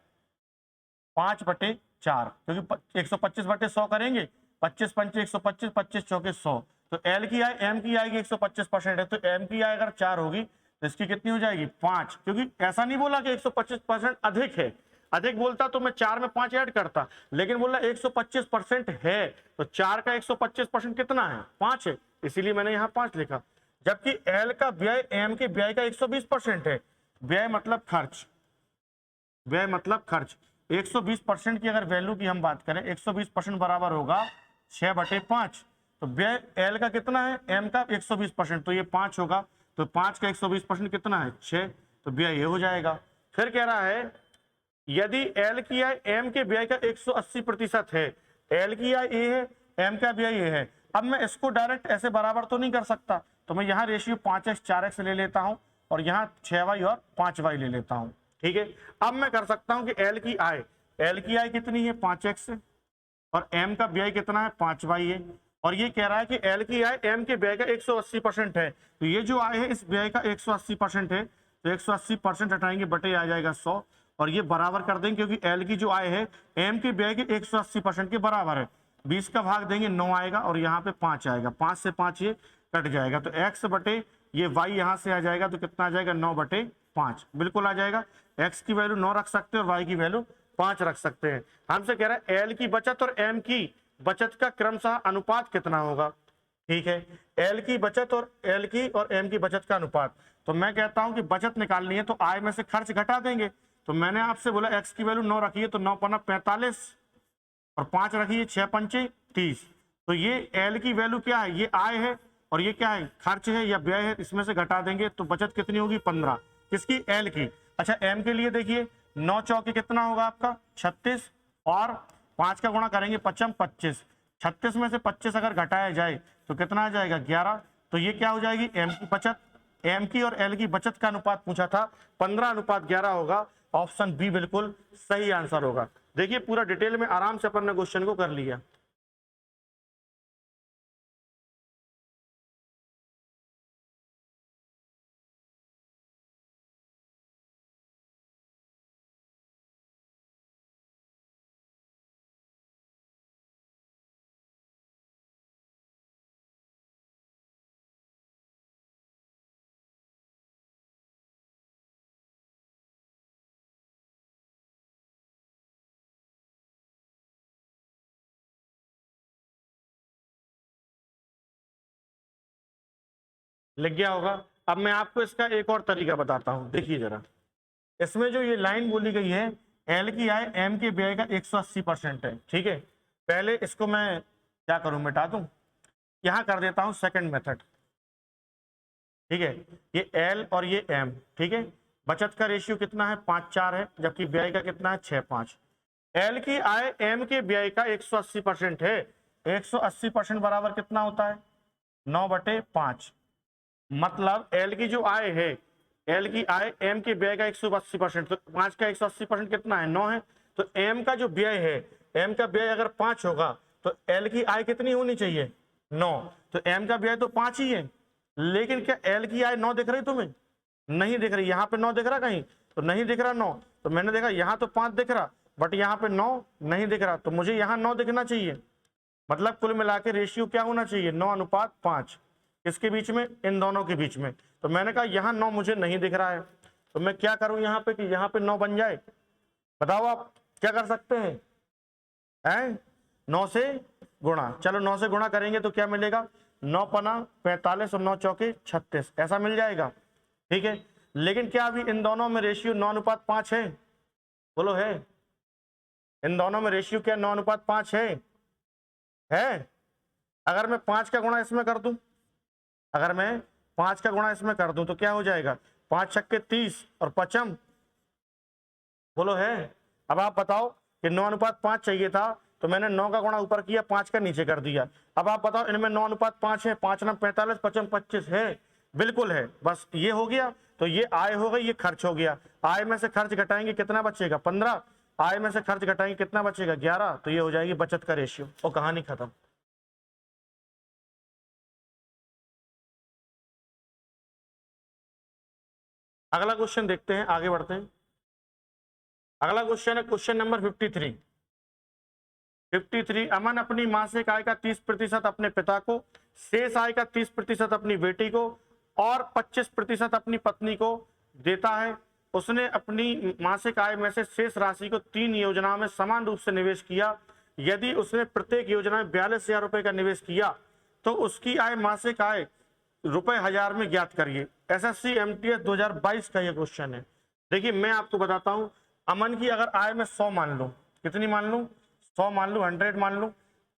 5/4, क्योंकि 125/100 करेंगे, 25 पंचे 125, 25 चौके 100। तो एल की आय एम की आय की 125% है, तो एम की आय अगर 4 होगी तो इसकी कितनी हो जाएगी 5, क्योंकि ऐसा नहीं बोला कि 125% अधिक है, अधिक बोलता तो मैं 4 में 5 ऐड करता, लेकिन बोला 125% है, तो 4 का 125% कितना है 5 है, इसीलिए मैंने यहाँ 5 लिखा। जबकि एल का व्यय एम के व्यय का 120% है। व्यय मतलब खर्च, व्यय मतलब खर्च, 120% की अगर वैल्यू की हम बात करें, 120% बराबर होगा 6/5। तो व्यय एल का कितना है, एम का 120%, तो ये 5 होगा, तो 5 का 120% कितना है 6, तो व्यय ये हो जाएगा। फिर कह रहा है यदि एल की आय एम के व्यय का 180% है, एल की आय ए है, एम का व्यय ए है। अब मैं इसको डायरेक्ट ऐसे बराबर तो नहीं कर सकता, तो मैं यहाँ रेशियो 5x 4x ले लेता हूं और यहाँ 6y और 5y ले लेता हूं, ठीक है। अब मैं कर सकता हूं कि एल की आय कितनी है 5x है, और एम का व्यय कितना है 5y है, और ये कह रहा है कि एल की आय एम के व्यय का 180% है, तो ये जो आय है इस व्यय का 180% है, तो 180% हटाएंगे, बटे आ जाएगा 100, और ये बराबर कर देंगे, क्योंकि एल की जो आय है एम के व्यय के 180% के बराबर है। 20 का भाग देंगे 9 आएगा, और यहाँ पे 5 आएगा, 5 से 5 ये कट जाएगा, तो x बटे ये y यहाँ से आ जाएगा, तो कितना आ जाएगा 9/5, बिल्कुल आ जाएगा। x की वैल्यू 9 रख सकते हैं और y की वैल्यू 5 रख सकते हैं। हमसे कह रहा है एल की बचत और एम की बचत का क्रमशः अनुपात कितना होगा, ठीक है। एल की बचत और एल की और एम की बचत का अनुपात, तो मैं कहता हूं कि बचत निकालनी है तो आय में से खर्च घटा देंगे। तो मैंने आपसे बोला x की वैल्यू 9 रखिए, तो 9 पन्ना 45 और 5 रखिए 6 पंचे 30, तो ये एल की वैल्यू क्या है, ये आय है, और ये क्या है खर्च है या व्यय है, इसमें से घटा देंगे तो बचत कितनी होगी 15, किसकी एल की। अच्छा एम के लिए देखिए 9 चौके कितना होगा आपका 36, और 5 का गुणा करेंगे 5 25, 36 में से 25 अगर घटाया जाए तो कितना आ जाएगा 11, तो ये क्या हो जाएगी एम की बचत। एम की और एल की बचत का अनुपात पूछा था, 15:11 होगा, ऑप्शन बी बिल्कुल सही आंसर होगा। देखिए पूरा डिटेल में आराम से अपन ने क्वेश्चन को कर लिया। लिख गया होगा। अब मैं आपको इसका एक और तरीका बताता हूं, देखिए जरा, इसमें जो ये लाइन बोली गई है एल की आय एम के व्यय का 180% है, ठीक है। पहले इसको मैं क्या करूं, मिटा दूं, यहां कर देता हूं सेकंड मेथड, ठीक है। ये एल और ये एम, ठीक है। बचत का रेशियो कितना है 5:4 है, जबकि व्यय का कितना है 6:5। एल की आय एम के व्यय का 180% है, 180% बराबर कितना होता है 9/5, मतलब एल की जो आय है, एल की आय एम के व्यय का 180%, तो 5 का 180% कितना है 9 है, तो एम का जो व्यय है, एम का व्यय अगर 5 होगा तो एल की आय कितनी होनी चाहिए 9, तो एम का व्यय तो 5 ही है, लेकिन क्या एल की आय 9 दिख रही तुम्हें, नहीं दिख रही। यहाँ पे 9 दिख रहा कहीं, तो नहीं दिख रहा 9, तो मैंने देखा यहाँ तो 5 दिख रहा, बट यहाँ पे 9 नहीं दिख रहा, तो मुझे यहाँ 9 दिखना चाहिए, मतलब कुल मिला के रेशियो क्या होना चाहिए 9:5, इसके बीच में, इन दोनों के बीच में। तो मैंने कहा यहाँ 9 मुझे नहीं दिख रहा है, तो मैं क्या करूं यहाँ पे कि यहाँ पे 9 बन जाए, बताओ आप क्या कर सकते हैं, 9 से गुणा, चलो 9 से गुणा करेंगे तो क्या मिलेगा 9 पना 45 और 9 चौके 36, ऐसा मिल जाएगा, ठीक है। लेकिन क्या अभी इन दोनों में रेशियो 9:5 है, बोलो है इन दोनों में रेशियो क्या 9:5 है? अगर मैं 5 का गुणा इसमें कर दूं, अगर मैं 5 का गुणा इसमें कर दूं तो क्या हो जाएगा? 5 छक्के 30 और पचम, बोलो है। अब आप बताओ कि 9:5 चाहिए था तो मैंने 9 का गुणा ऊपर किया, 5 का नीचे कर दिया। अब आप बताओ इनमें 9:5 है, 5 9 45, पचम 25 है, बिल्कुल है। बस ये हो गया, तो ये आय हो गई, ये खर्च हो गया। आय में से खर्च घटाएंगे कितना बचेगा? 15। आय में से खर्च घटाएंगे कितना बचेगा? 11। तो ये हो जाएगी बचत का रेशियो और कहानी खत्म। अगला क्वेश्चन देखते हैं, आगे बढ़ते हैं। अगला क्वेश्चन है क्वेश्चन नंबर 53। अमन अपनी मासिक आय का 30% अपने पिता को, शेष आय का 30% अपनी बेटी को और 25% अपनी पत्नी को देता है। उसने अपनी मासिक आय में से शेष राशि को 3 योजनाओं में समान रूप से निवेश किया। यदि उसने प्रत्येक योजना में 42,000 रुपए का निवेश किया तो उसकी आय मासिक आय रुपए 1000 में ज्ञात करिए। एसएससी एमटीएस 2022 का ये क्वेश्चन है। देखिए मैं आपको बताता हूं, अमन की अगर आय में 100 मान लूं, कितनी मान लूं? 100 मान लूं, 100 मान लूं,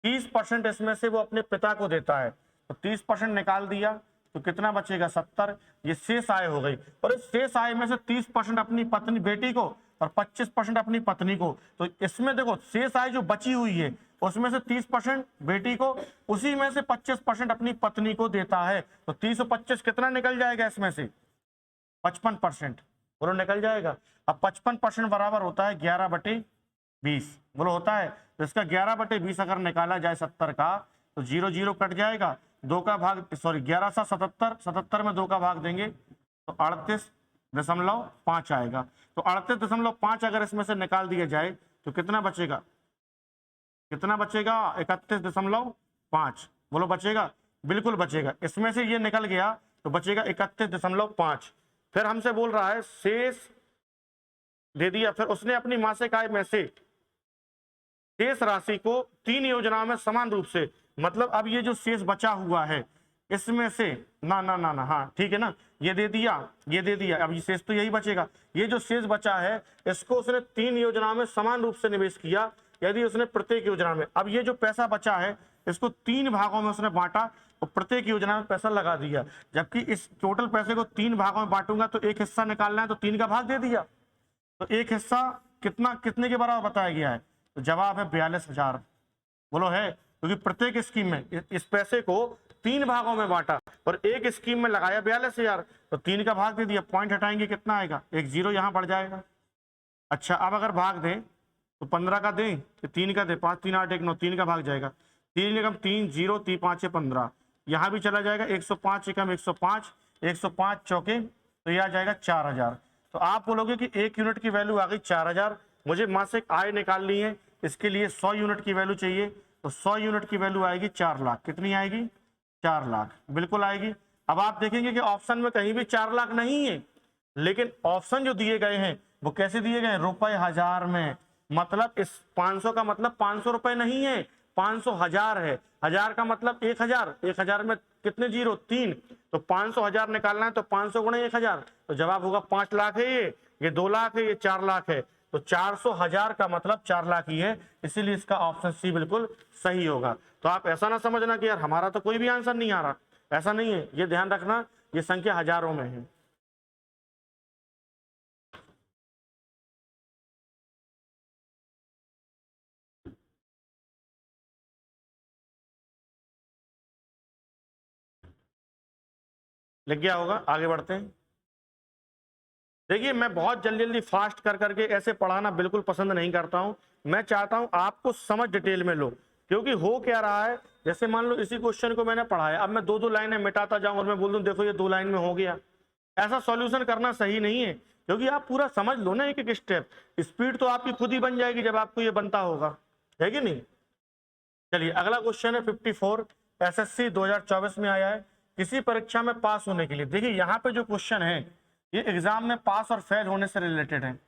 30% इसमें से वो अपने पिता को देता है, तो 30% निकाल दिया तो कितना बचेगा? 70। ये शेष आय हो गई। और इस शेष आय में से 30% अपनी पत्नी बेटी को और 25% अपनी पत्नी को। तो इसमें देखो शेष आय जो बची हुई है उसमें से 30% बेटी को, उसी में से 25% अपनी पत्नी को देता है। तो 30 और 25 कितना निकल जाएगा? इसमें से 55%, बोलो निकल जाएगा। अब 55% बराबर होता है 11/20, बोलो होता है। तो इसका 11/20 अगर निकाला जाए 70 का तो 0 0 कट जाएगा, 2 का भाग, सॉरी 11 सा 77, 77 में 2 का भाग देंगे तो 38.5 आएगा। तो 38.5 अगर इसमें से निकाल दिया जाए तो कितना बचेगा? कितना बचेगा? 31.5, बोलो बचेगा? बिल्कुल बचेगा। इसमें से ये निकल गया तो बचेगा 31.5। फिर हमसे बोल रहा है शेष दे दिया। फिर उसने अपनी मासिक आय में से शेष राशि को 3 योजनाओं में समान रूप से, मतलब अब ये जो शेष बचा हुआ है इसमें से ना ना ना ना, हाँ ठीक है ना, ये दे दिया, ये दे दिया, अब ये शेष तो यही बचेगा। ये जो शेष बचा है इसको उसने 3 योजनाओं में समान रूप से निवेश किया। यदि उसने प्रत्येक योजना में, अब ये जो पैसा बचा है इसको 3 भागों में उसने बांटा और प्रत्येक योजना में पैसा लगा दिया। जबकि इस टोटल पैसे को 3 भागों में बांटूंगा तो एक हिस्सा निकालना है तो 3 का भाग दे दिया। तो एक हिस्सा कितने के बराबर बताया गया है? तो जवाब है 42,000, बोलो है। क्योंकि प्रत्येक स्कीम में इस पैसे को 3 भागों में बांटा और एक स्कीम में लगाया 42,000, तो 3 का भाग दे दिया। पॉइंट हटाएंगे कितना आएगा? एक 0 यहां बढ़ जाएगा। अच्छा अब अगर भाग दें तो 15 का दें तो 3 का दें, 5 3 8 1 9, 3 का भाग जाएगा। 3 एकम 3, 0 3 5 15, यहाँ भी चला जाएगा। 105 एकम 105, 105 चौके तो यह आ जाएगा 4000। तो आप बोलोगे कि 1 यूनिट की वैल्यू आ गई 4000, मुझे मासिक आय निकालनी है, इसके लिए 100 यूनिट की वैल्यू चाहिए। तो 100 यूनिट की वैल्यू आएगी 4 लाख। कितनी आएगी? 4 लाख, बिल्कुल आएगी। अब आप देखेंगे कि ऑप्शन में कहीं भी 4 लाख नहीं है, लेकिन ऑप्शन जो दिए गए हैं वो कैसे दिए गए हैं? रुपए 1000 में। मतलब इस 500 का मतलब 500 रुपए नहीं है, 500 हजार है। 1000 का मतलब 1000, 1000 में कितने 0? 3। तो 500 हजार निकालना है तो 500 गुणे 1000, तो जवाब होगा 5 लाख है। ये 2 लाख है, ये 4 लाख है। तो 400 हजार का मतलब 4 लाख ही है, इसीलिए इसका ऑप्शन सी बिल्कुल सही होगा। तो आप ऐसा ना समझना कि यार हमारा तो कोई भी आंसर नहीं आ रहा, ऐसा नहीं है। ये ध्यान रखना, ये संख्या हजारों में है। लग गया होगा, आगे बढ़ते हैं। देखिए मैं बहुत जल्दी जल्दी फास्ट कर करके ऐसे पढ़ाना बिल्कुल पसंद नहीं करता हूं। मैं चाहता हूं आपको समझ डिटेल में लो, क्योंकि हो क्या रहा है, जैसे मान लो इसी क्वेश्चन को मैंने पढ़ाया, अब मैं 2-2 लाइनें मिटाता जाऊं और मैं बोल दूं देखो ये 2 लाइन में हो गया। ऐसा सॉल्यूशन करना सही नहीं है, क्योंकि आप पूरा समझ लो ना एक एक स्टेप। स्पीड तो आपकी खुद ही बन जाएगी जब आपको ये बनता होगा, है कि नहीं। चलिए अगला क्वेश्चन है 54, एसएससी 2024 में आया है। किसी परीक्षा में पास होने के लिए, देखिए यहाँ पे जो क्वेश्चन है ये एग्जाम में पास और फेल होने से रिलेटेड है।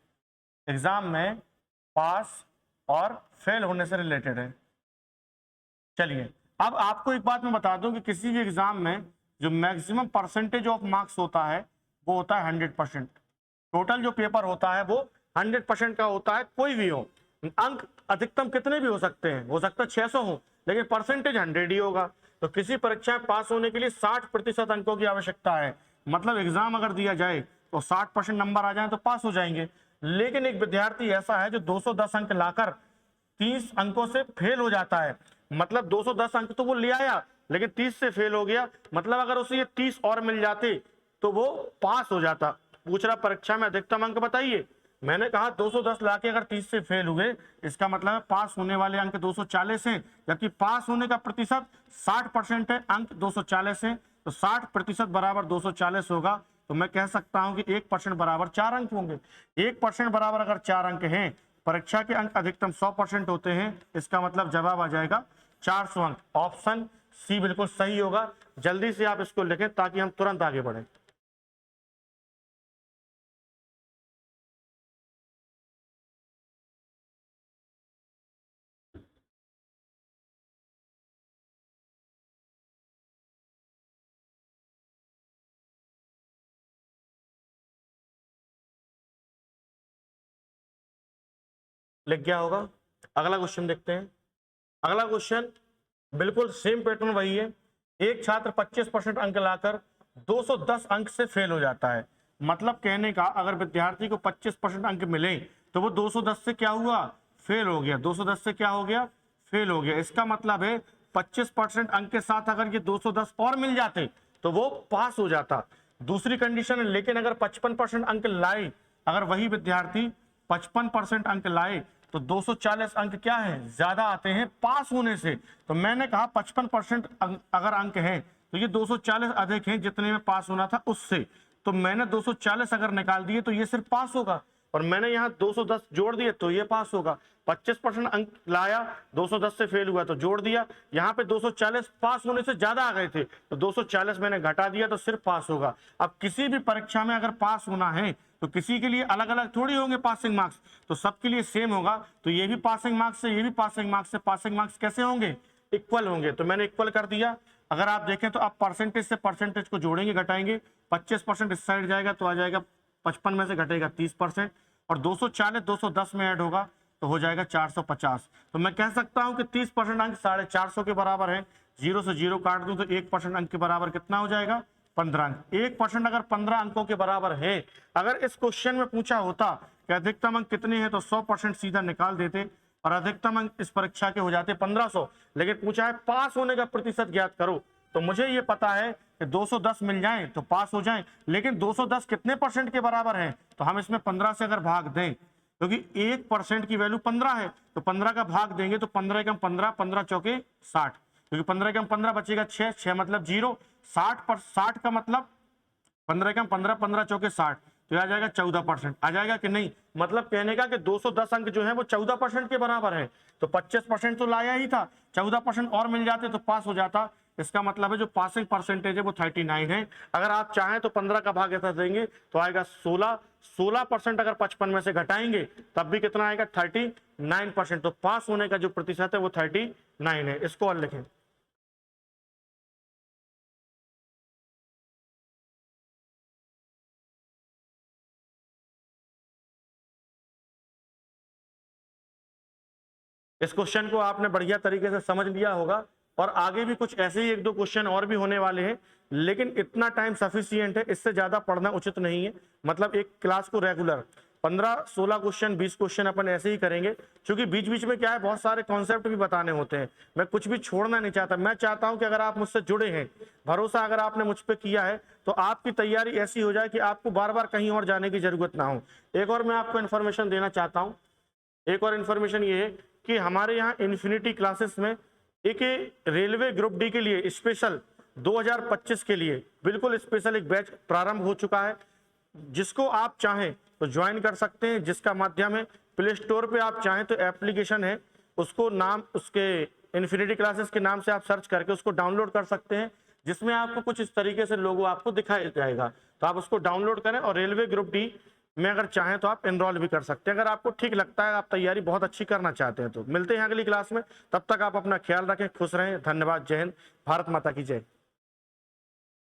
एग्जाम में पास और फेल होने से रिलेटेड है। चलिए अब आपको एक बात मैं बता दूं कि किसी भी एग्जाम में जो मैक्सिमम परसेंटेज ऑफ मार्क्स होता है वो होता है 100%। टोटल जो पेपर होता है वो 100% का होता है, कोई भी हो। अंक अधिकतम कितने भी हो सकते हैं, हो सकता है 600 हो, लेकिन परसेंटेज 100 ही होगा। तो किसी परीक्षा में पास होने के लिए 60% अंकों की आवश्यकता है। मतलब एग्जाम अगर दिया जाए तो 60% नंबर आ जाए तो पास हो जाएंगे। लेकिन एक विद्यार्थी ऐसा है जो 210 अंक लाकर 30 अंकों से फेल हो जाता है। मतलब 210 अंक तो वो ले आया, लेकिन 30 से फेल हो गया। मतलब अगर उसे ये 30 और मिल जाते तो वो पास हो जाता। पूछ रहा परीक्षा में अधिकतम अंक बताइए। मैंने कहा 210 लाके अगर 30 से फेल हुए, इसका मतलब है पास होने वाले अंक 240 हैं, जबकि पास होने का प्रतिशत 60% है, अंक 240 है। तो 60% बराबर 240 होगा। तो मैं कह सकता हूं कि 1% बराबर 4 अंक होंगे। 1% बराबर अगर 4 अंक हैं, परीक्षा के अंक अधिकतम 100% होते हैं, इसका मतलब जवाब आ जाएगा 400 अंक। ऑप्शन सी बिल्कुल सही होगा। जल्दी से आप इसको लिखें ताकि हम तुरंत आगे बढ़ें। लिख गया होगा। अगला क्वेश्चन देखते हैं। अगला क्वेश्चन बिल्कुल सेम पैटर्न वही है। एक छात्र 25% अंक लाकर 210 अंक से फेल हो जाता है। मतलब कहने का अगर विद्यार्थी को 25% अंक मिले तो वो 210 से क्या हुआ, फेल हो गया। 210 से क्या हो गया, फेल हो गया। इसका मतलब है 25% अंक के साथ अगर ये 210 और मिल जाते तो वो पास हो जाता। दूसरी कंडीशन है, लेकिन अगर 55% अंक लाए, अगर वही विद्यार्थी 55% अंक लाए तो 240 अंक क्या है, ज्यादा आते हैं पास होने से। तो मैंने कहा 55% अगर अंक है तो ये 240 अधिक हैं जितने में पास होना था उससे। तो मैंने 240 अगर निकाल दिए तो ये सिर्फ पास होगा, और मैंने यहाँ 210 जोड़ दिए तो ये पास होगा। 25% अंक लाया, 210 से फेल हुआ तो जोड़ दिया। यहाँ पे 240 पास होने से ज्यादा आ गए थे तो 240 मैंने घटा दिया तो सिर्फ पास होगा। अब किसी भी परीक्षा में अगर पास होना है तो किसी के लिए अलग अलग थोड़ी होंगे पासिंग मार्क्स, तो सबके लिए सेम होगा। तो ये भी पासिंग मार्क्स से, ये भी पासिंग मार्क्स से, पासिंग मार्क्स कैसे होंगे, इक्वल होंगे। तो मैंने इक्वल कर दिया। अगर आप देखें तो आप परसेंटेज से परसेंटेज को जोड़ेंगे, घटाएंगे। 25% इस साइड जाएगा तो आ जाएगा 55 में से घटेगा 30%, और 240 210 में ऐड होगा तो हो जाएगा 450। तो मैं कह सकता हूं कि 30% अंक 450 के बराबर है। 0 से 0 काट दूं तो 1% अंक के बराबर कितना हो जाएगा, 15 अंक। 1% अगर 15 अंकों के बराबर है, अगर इस क्वेश्चन में पूछा होता कि अधिकतम अंक कितने हैं तो 100% सीधा निकाल देते और अधिकतम अंक इस परीक्षा के हो जाते 1500। लेकिन पूछा है पास होने का प्रतिशत ज्ञात करो, तो मुझे ये पता है कि 210 मिल जाए तो पास हो जाए। लेकिन 210 कितने परसेंट के बराबर है, तो हम इसमें 15 से अगर भाग दें, क्योंकि 1% की वैल्यू 15 है, तो 15 का भाग देंगे तो 15 कम 15, 15 चौके 60, क्योंकि 15 कम 15 बचेगा 6, 6 मतलब 0, 60 का मतलब 15 कम 15, 15 चौके 60, तो आ जाएगा 14%। आ जाएगा कि नहीं, मतलब कहने का कि 210 अंक जो है वो 14% के बराबर है। तो 25% तो लाया ही था, 14% और मिल जाते तो पास हो जाता। इसका मतलब है जो पासिंग परसेंटेज है वो 39 है। अगर आप चाहें तो 15 का भाग ऐसा देंगे तो आएगा 16। 16% अगर 55 में से घटाएंगे तब भी कितना आएगा, 39%। तो पास होने का जो प्रतिशत है वो 39 है। इसको और लिखें। इस क्वेश्चन को आपने बढ़िया तरीके से समझ लिया होगा, और आगे भी कुछ ऐसे ही 1-2 क्वेश्चन और भी होने वाले हैं, लेकिन इतना टाइम सफिशियंट है, इससे ज्यादा पढ़ना उचित नहीं है। मतलब एक क्लास को रेगुलर 15-16 क्वेश्चन, 20 क्वेश्चन अपन ऐसे ही करेंगे, क्योंकि बीच बीच में क्या है, बहुत सारे कॉन्सेप्ट भी बताने होते हैं। मैं कुछ भी छोड़ना नहीं चाहता। मैं चाहता हूं कि अगर आप मुझसे जुड़े हैं, भरोसा अगर आपने मुझ पर किया है, तो आपकी तैयारी ऐसी हो जाए कि आपको बार बार कहीं और जाने की जरूरत ना हो। एक और मैं आपको इन्फॉर्मेशन देना चाहता हूँ। एक और इन्फॉर्मेशन ये है कि हमारे यहाँ इन्फिनिटी क्लासेस में एक रेलवे ग्रुप डी के लिए स्पेशल 2025 के लिए बिल्कुल स्पेशल एक बैच प्रारंभ हो चुका है, जिसको आप चाहें तो ज्वाइन कर सकते हैं। जिसका माध्यम है, प्ले स्टोर पे आप चाहें तो एप्लीकेशन है, उसको नाम उसके इन्फिनिटी क्लासेस के नाम से आप सर्च करके उसको डाउनलोड कर सकते हैं, जिसमें आपको कुछ इस तरीके से लोगो आपको दिखाया जाएगा। तो आप उसको डाउनलोड करें और रेलवे ग्रुप डी में अगर चाहें तो आप एनरोल भी कर सकते हैं। अगर आपको ठीक लगता है, आप तैयारी बहुत अच्छी करना चाहते हैं, तो मिलते हैं अगली क्लास में। तब तक आप अपना ख्याल रखें, खुश रहें। धन्यवाद। जय हिंद। भारत माता की जय।